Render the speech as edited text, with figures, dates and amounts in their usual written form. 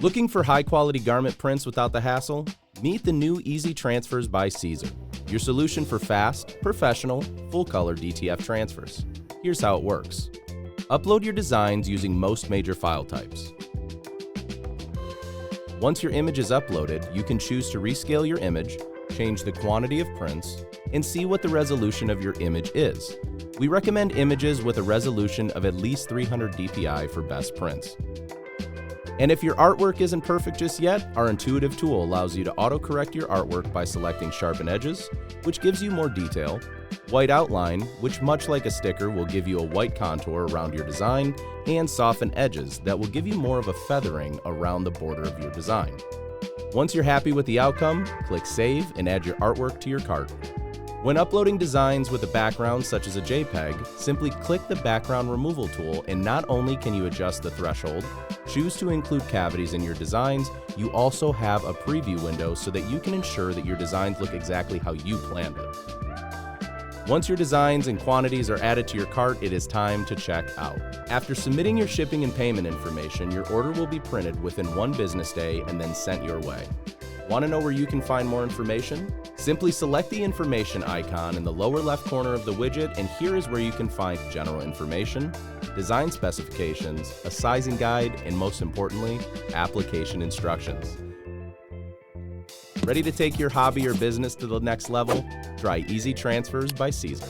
Looking for high-quality garment prints without the hassle? Meet the new Easy Transfers by Siser, your solution for fast, professional, full-color DTF transfers. Here's how it works. Upload your designs using most major file types. Once your image is uploaded, you can choose to rescale your image, change the quantity of prints, and see what the resolution of your image is. We recommend images with a resolution of at least 300 dpi for best prints. And if your artwork isn't perfect just yet, our intuitive tool allows you to autocorrect your artwork by selecting Sharpen Edges, which gives you more detail, White Outline, which much like a sticker will give you a white contour around your design, and Soften Edges that will give you more of a feathering around the border of your design. Once you're happy with the outcome, click Save and add your artwork to your cart. When uploading designs with a background such as a JPEG, simply click the background removal tool, and not only can you adjust the threshold, choose to include cavities in your designs, you also have a preview window so that you can ensure that your designs look exactly how you planned it. Once your designs and quantities are added to your cart, it is time to check out. After submitting your shipping and payment information, your order will be printed within 1 business day and then sent your way. Want to know where you can find more information? Simply select the information icon in the lower left corner of the widget, and here is where you can find general information, design specifications, a sizing guide, and most importantly, application instructions. Ready to take your hobby or business to the next level? Try Easy Transfers by Siser.